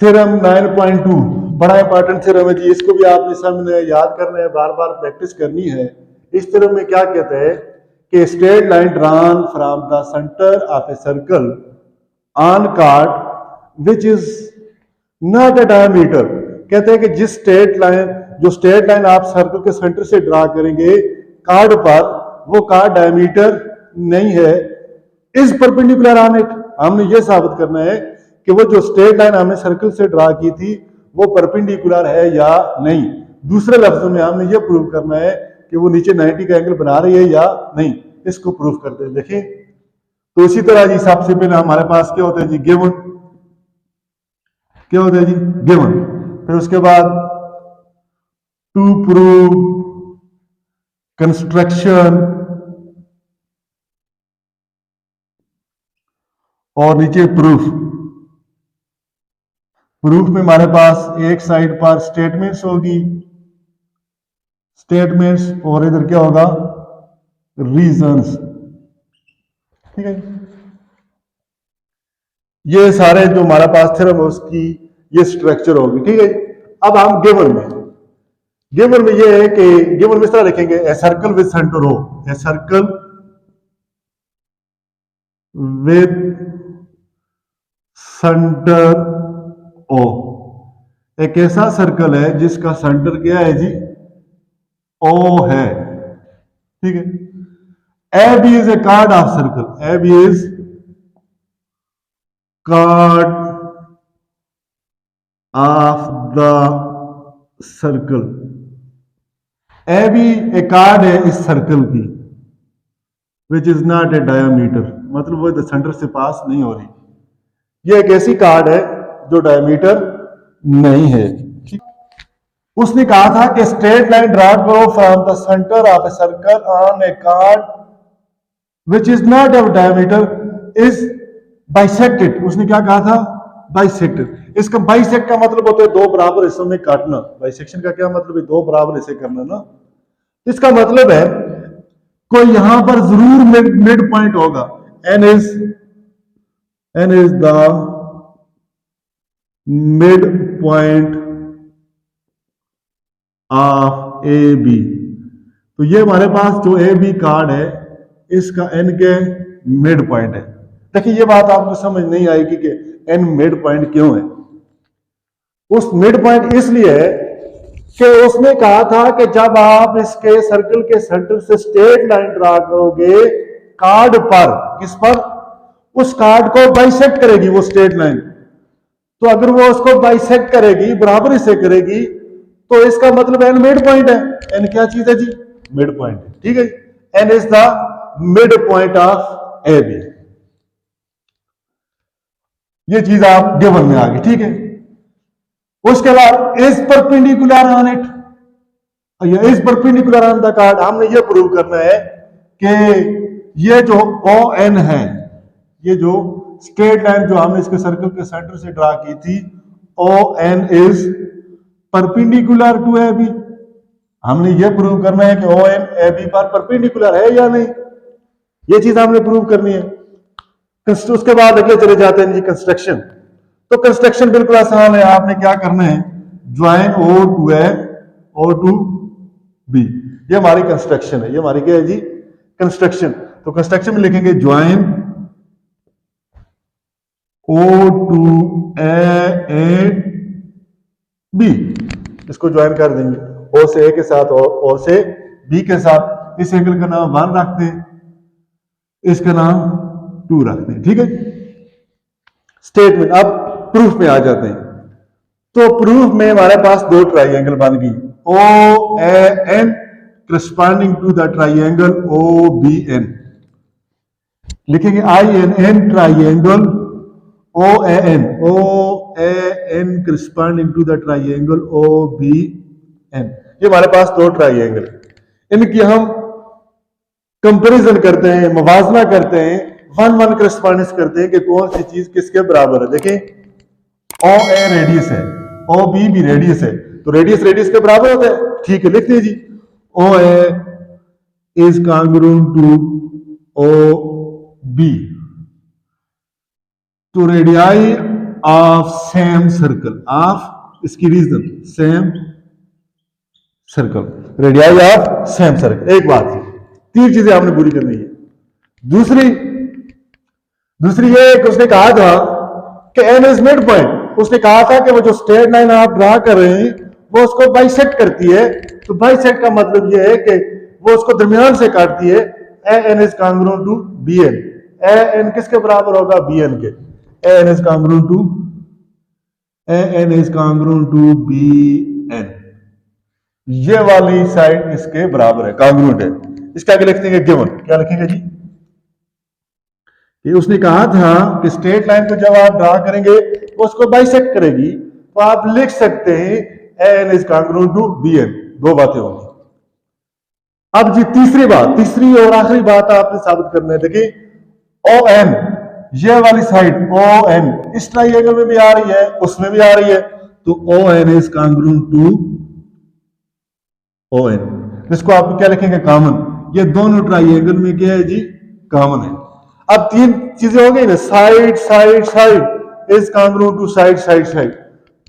Theorem 9.2 बड़ा important theorem है जी, इसको भी आपने सामने याद करना है, बार बार प्रैक्टिस करनी है। इस थ्योरम में क्या कहते हैं कि straight line drawn from the centre of a circle on card which is not a diameter. कहते हैं कि जो स्ट्रेट लाइन आप सर्कल के सेंटर से ड्रा करेंगे कार्ड पर, वो कार्ड डायमीटर नहीं है, इज परपेंडिकुलर ऑन इट। हमने ये साबित करना है कि वो जो स्ट्रेट लाइन हमने सर्कल से ड्रा की थी वो परपेंडिकुलर है या नहीं। दूसरे लफ्जों में हमने ये प्रूव करना है कि वो नीचे 90 का एंगल बना रही है या नहीं, इसको प्रूव करते हैं। देखिए तो इसी तरह जी सबसे पहले हमारे पास क्या होता है जी, गिवन। क्या होता है जी, गिवन। फिर उसके बाद टू प्रूव कंस्ट्रक्शन, और नीचे प्रूफ। प्रूफ में हमारे पास एक साइड पर स्टेटमेंट्स होगी, स्टेटमेंट्स, और इधर क्या होगा, रीजंस। ठीक है, ये सारे जो हमारा पास थ्योरम है उसकी ये स्ट्रक्चर होगी। ठीक है, अब हम गिवन में ये है कि गिवन में इस तरह लिखेंगे, a circle with centre O, a circle with centre O, एक ऐसा सर्कल है जिसका सेंटर क्या है जी, ओ है। ठीक है, A B is a chord of circle, A B is chord of the circle, A B a chord है इस सर्कल की, which is not a diameter, मतलब वो सेंटर से पास नहीं हो रही। ये एक ऐसी कार्ड है जो डायमीटर नहीं है। उसने कहा था कि स्ट्रेट लाइन ड्रा करो from the centre of a circle on A card which is not of diameter is bisected. उसने क्या कहा था, बाइसेक्टेड। इसका बाइसेक्ट का मतलब होता है दो बराबर हिस्सों में काटना। बाइसेक्शन का क्या मतलब है, दो बराबर हिस्से करना ना। इसका मतलब है कोई यहां पर जरूर मिड पॉइंट होगा, N is the mid point of A B. तो ये हमारे पास जो ए बी कार्ड है इसका एन के मिड पॉइंट है। देखिए ये बात आपको समझ नहीं आएगी कि एन मिड पॉइंट क्यों है। उस मिड पॉइंट इसलिए है कि उसने कहा था कि जब आप इसके सर्कल के सेंटर से स्ट्रेट लाइन ड्रा करोगे कार्ड पर, किस पर, उस कार्ड को बाइसेक्ट करेगी वो स्ट्रेट लाइन। तो अगर वो उसको बाइसेक्ट करेगी, बराबर हिस्से करेगी, तो इसका मतलब एन मिड पॉइंट है। एन क्या चीज है जी, मिड पॉइंट। ठीक है, N is the mid point of A B. ये चीज आप गिवन में आ गई। ठीक है, उसके बाद is perpendicular on it, is perpendicular on the card. हमने ये प्रूव करना है कि ये जो ओ एन है, ये जो स्ट्रेट लाइन जो हमने इसके सर्कल के सेंटर से ड्रा की थी, O N is perpendicular to A B. हमने ये प्रूव करना है कि ओ एन ए बी पर परपेंडिकुलर है या नहीं, ये चीज हमने प्रूव करनी है। उसके बाद अगले चले जाते हैं जी कंस्ट्रक्शन। तो कंस्ट्रक्शन बिल्कुल आसान है, आपने क्या करना है, join O to A O to be. ये हमारी कंस्ट्रक्शन है, ये हमारी क्या है जी, कंस्ट्रक्शन। तो कंस्ट्रक्शन में लिखेंगे join O to A B, इसको ज्वाइन कर देंगे ओ से ए के साथ और से बी के साथ। इस एंगल का नाम 1 रखते हैं, इसका नाम 2 रखते हैं। ठीक है, स्टेटमेंट। अब प्रूफ में आ जाते हैं। तो प्रूफ में हमारे पास दो ट्राइंगल बन गई, O A N corresponding to the triangle O B N. लिखेंगे I N N triangle O A N corresponding to the triangle O B N. ये हमारे पास दो ट्राइंगल, इनकी हम कंपैरिजन करते हैं, मुवाजना करते हैं, 1-1 करस्पॉन्डेंस करते हैं कि कौन सी चीज किसके बराबर है। देखें ओ ए रेडियस है, ओ बी भी रेडियस है, तो रेडियस के बराबर होता है। ठीक है, लिख लीजिए O A is congruent to O B. तो radii of same circle, of इसकी reason same circle, radii of same circle. एक बात, तीन चीजें आपने पूरी करनी है। दूसरी ये कि उसने कहा था कि एन इज मिड पॉइंट, उसने कहा था कि वो जो स्ट्रेट लाइन आप ड्रा कर रहे हैं वो उसको बाइसेक्ट करती है। तो बाइसेक्ट का मतलब ये है कि वो उसको दरमियान से काटती है। A N is congruent to B N, A N किसके बराबर होगा, बी एन के। A N is congruent to B N, ये वाली साइड इसके बराबर है, कांग्रुएंट है। इसका आगे लिख देंगे गिवन, क्या लिखेंगे जी, कि उसने कहा था कि स्ट्रेट लाइन को जब आप ड्रा करेंगे वो उसको बाइसेक्ट करेगी, तो आप लिख सकते हैं A N is congruent to B N. दो बातें होंगी। अब जी तीसरी और आखिरी बात आपने साबित करना है। देखिए ओ एन, ये वाली साइड ओ एन इस ट्राइंगल में भी आ रही है, उसमें भी आ रही है, तो O N is congruent to O N. इसको आप क्या लिखेंगे, कॉमन। ये दोनों ट्राइंगल में क्या है जी, कॉमन है। अब तीन चीजें हो गई ना, side side side is congruent to side side side,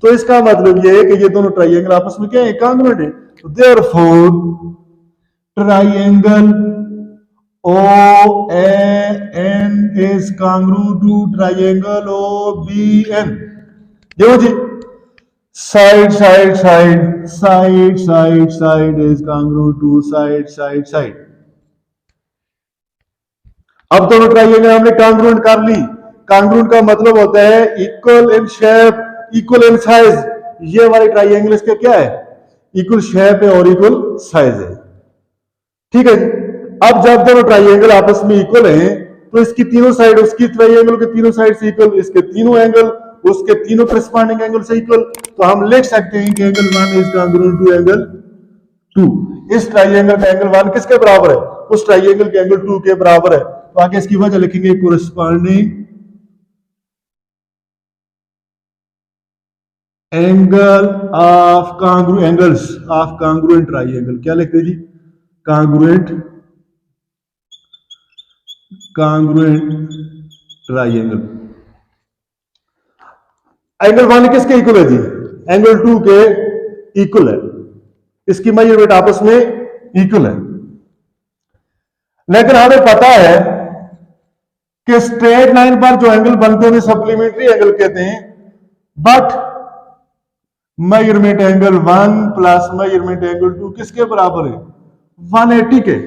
तो इसका मतलब ये है कि ये दोनों ट्राइंगल आपस में क्या है, कांग्रुएंट है। तो therefore triangle O N is congruent to triangle O B N. देखो जी, side side side side side side is congruent to side side side. अब दोनों ट्राइंगल हमने कांग्रुएंट कर ली। कांग्रुएंट का मतलब होता है equal in shape, equal in size. ये वाले ट्राइंगल इसके क्या है, इक्वल शेप है और इक्वल साइज है। ठीक है जी। अब जब दोनों ट्राइंगल आपस में इक्वल हैं तो इसकी तीनों साइड, उसकी ट्राइंगल के तीनों साइड से इक्वल, इसके तीनों एंगल उसके तीनों करस्पॉन्डिंग एंगल से इक्वल, तो हम लिख सकते हैं कि angle 1 is congruent to angle 2। इस ट्राइंगल का एंगल 1 किसके बराबर है, उस ट्राइंगल के एंगल 2 के बराबर है। तो आगे इसकी वजह लिखेंगे corresponding angle of angles of congruent triangle. क्या लिखते हैं जी, कांग्रुएंट ट्राइंगल। एंगल 1 किसके इक्वल है जी, एंगल 2 के इक्वल है। इसकी मेजरमेंट आपस में इक्वल है। लेकिन हमें पता है कि स्ट्रेट लाइन पर जो एंगल बनते हैं सप्लीमेंट्री एंगल कहते हैं, but measurement angle 1 plus measurement angle 2 किसके बराबर है, 180 के।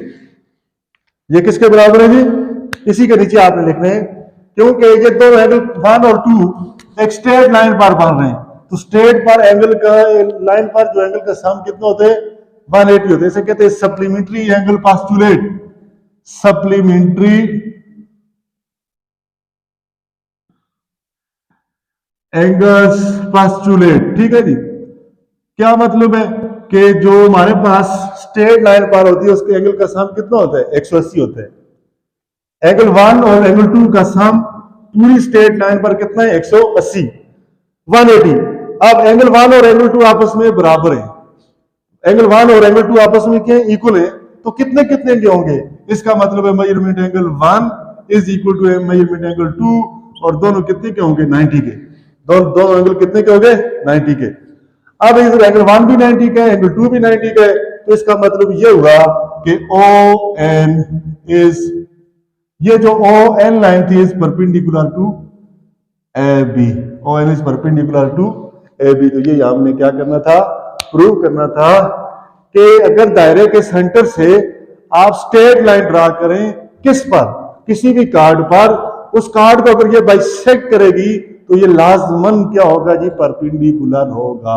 ये किसके बराबर है जी, इसी के नीचे आपने लिखना है, क्योंकि ये दोनों एंगल 1 और 2 एक स्ट्रेट लाइन पर बन रहे हैं। तो स्ट्रेट पर एंगल का लाइन पर जो एंगल का सम कितना होते हैं, 180 होते हैं। इसे कहते हैं supplementary angle postulate, supplementary angles postulate. ठीक है जी। क्या मतलब है कि जो हमारे पास स्ट्रेट लाइन पर होती है उसके एंगल का सम कितना होता है, 180 होता है। एंगल 1 और एंगल 2 का सम पूरी स्ट्रेट लाइन पर कितना है, 180, 180। अब एंगल 1 और एंगल 2 आपस में बराबर है, एंगल 1 और एंगल 2 आपस में क्या इक्वल है, तो कितने कितने के होंगे, इसका मतलब है measurement angle 1 is equal to measurement angle 2, और दोनों कितने के होंगे, 90 के। दोनों एंगल कितने के होंगे, 90 के। अब इस एंगल 1 भी 90 का है, एंगल 2 भी 90 का है, तो इसका मतलब ये हुआ कि ओ एन इज, ये जो ओ एन लाइन थी is perpendicular to A B, O N is perpendicular to A B. तो ये हमने क्या करना था, प्रूव करना था कि अगर दायरे के सेंटर से आप स्ट्रेट लाइन ड्रा करें, किस पर, किसी भी कार्ड पर, उस कार्ड को अगर ये बाइसेक्ट करेगी तो ये लाजमन क्या होगा जी, परपेंडिकुलर होगा।